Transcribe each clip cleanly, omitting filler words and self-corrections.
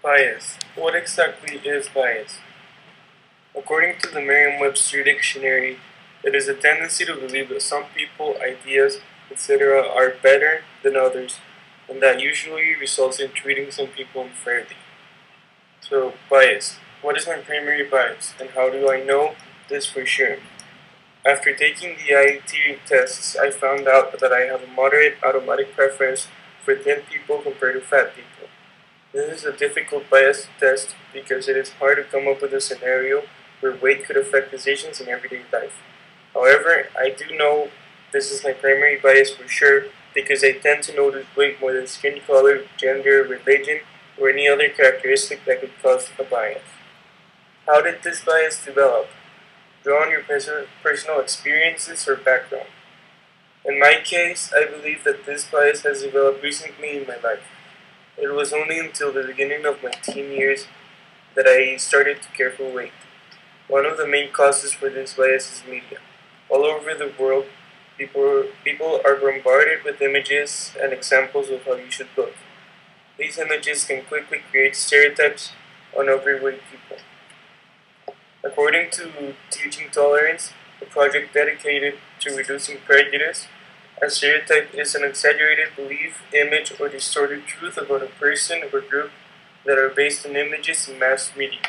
Bias. What exactly is bias? According to the Merriam-Webster dictionary, it is a tendency to believe that some people, ideas, etc. are better than others, and that usually results in treating some people unfairly. So, bias. What is my primary bias, and how do I know this for sure? After taking the IET tests, I found out that I have a moderate automatic preference for thin people compared to fat people. This is a difficult bias to test because it is hard to come up with a scenario where weight could affect decisions in everyday life. However, I do know this is my primary bias for sure because I tend to notice weight more than skin color, gender, religion, or any other characteristic that could cause a bias. How did this bias develop? Draw on your personal experiences or background. In my case, I believe that this bias has developed recently in my life. It was only until the beginning of my teen years that I started to care for weight. One of the main causes for this bias is media. All over the world, people are bombarded with images and examples of how you should look. These images can quickly create stereotypes on overweight people. According to Teaching Tolerance, a project dedicated to reducing prejudice, a stereotype is an exaggerated belief, image, or distorted truth about a person or group that are based on images in mass media.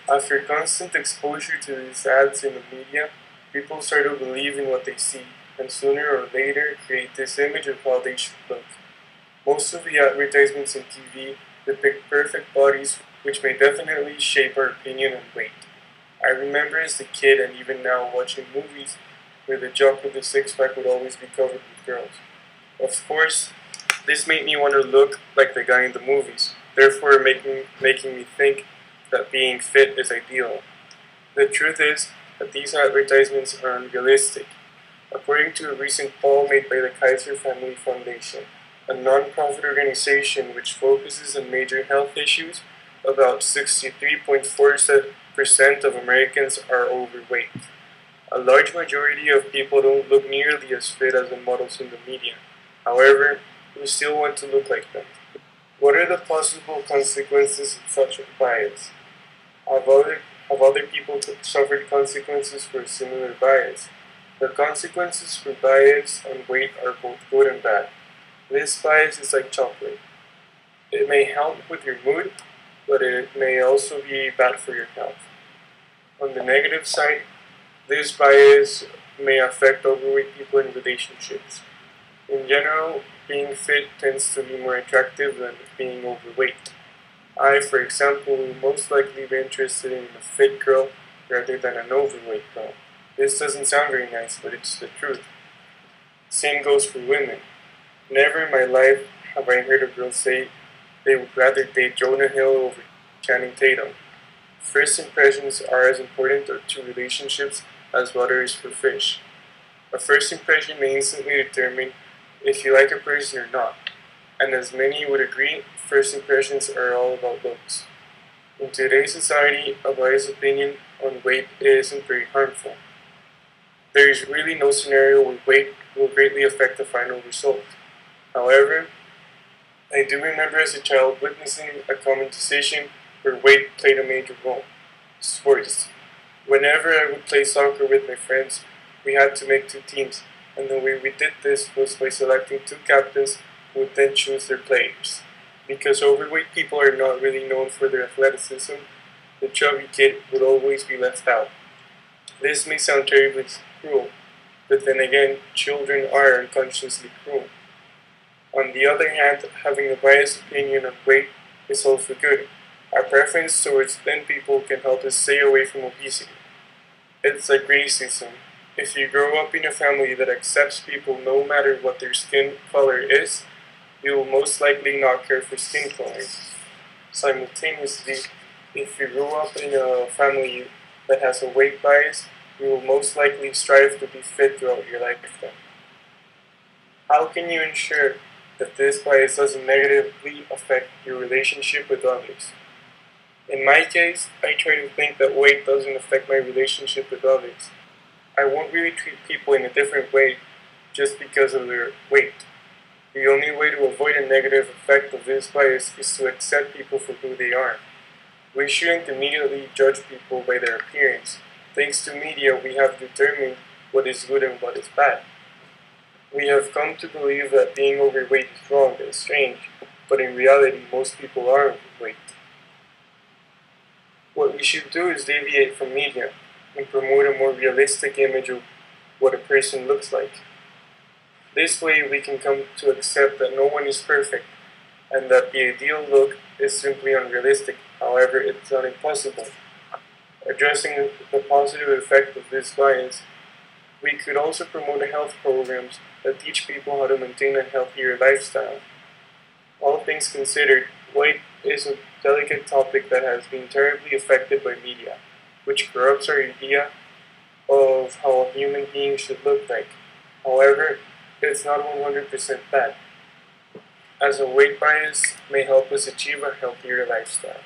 After constant exposure to these ads in the media, people start to believe in what they see, and sooner or later create this image of how they should look. Most of the advertisements in TV depict perfect bodies, which may definitely shape our opinion on weight. I remember as a kid and even now watching movies where the jock with the six-pack would always be covered with girls. Of course, this made me want to look like the guy in the movies, therefore making me think that being fit is ideal. The truth is that these advertisements are unrealistic. According to a recent poll made by the Kaiser Family Foundation, a non-profit organization which focuses on major health issues, about 63.4% of Americans are overweight. A large majority of people don't look nearly as fit as the models in the media. However, we still want to look like them. What are the possible consequences of such a bias? Have other people suffered consequences for a similar bias? The consequences for bias on weight are both good and bad. This bias is like chocolate. It may help with your mood, but it may also be bad for your health. On the negative side, this bias may affect overweight people in relationships. In general, being fit tends to be more attractive than being overweight. I, for example, will most likely be interested in a fit girl rather than an overweight girl. This doesn't sound very nice, but it's the truth. Same goes for women. Never in my life have I heard a girl say they would rather date Jonah Hill over Channing Tatum. First impressions are as important to relationships as water is for fish. A first impression may instantly determine if you like a person or not, and as many would agree, first impressions are all about looks. In today's society, a biased opinion on weight isn't very harmful. There is really no scenario where weight will greatly affect the final result. However, I do remember as a child witnessing a common decision where weight played a major role. Sports. Whenever I would play soccer with my friends, we had to make two teams, and the way we did this was by selecting two captains who would then choose their players. Because overweight people are not really known for their athleticism, the chubby kid would always be left out. This may sound terribly cruel, but then again, children are unconsciously cruel. On the other hand, having a biased opinion on weight is also good. Our preference towards thin people can help us stay away from obesity. It's like racism. If you grow up in a family that accepts people no matter what their skin color is, you will most likely not care for skin color. Simultaneously, if you grow up in a family that has a weight bias, you will most likely strive to be fit throughout your lifetime. How can you ensure that this bias doesn't negatively affect your relationship with others? In my case, I try to think that weight doesn't affect my relationship with others. I won't really treat people in a different way just because of their weight. The only way to avoid a negative effect of this bias is to accept people for who they are. We shouldn't immediately judge people by their appearance. Thanks to media, we have determined what is good and what is bad. We have come to believe that being overweight is wrong and strange, but in reality, most people are overweight. What we should do is deviate from media and promote a more realistic image of what a person looks like. This way, we can come to accept that no one is perfect and that the ideal look is simply unrealistic. However, it's not impossible. Addressing the positive effect of this bias, we could also promote health programs that teach people how to maintain a healthier lifestyle. All things considered, weight is a delicate topic that has been terribly affected by media, which corrupts our idea of how a human being should look like. However, it's not 100% bad, as a weight bias may help us achieve a healthier lifestyle.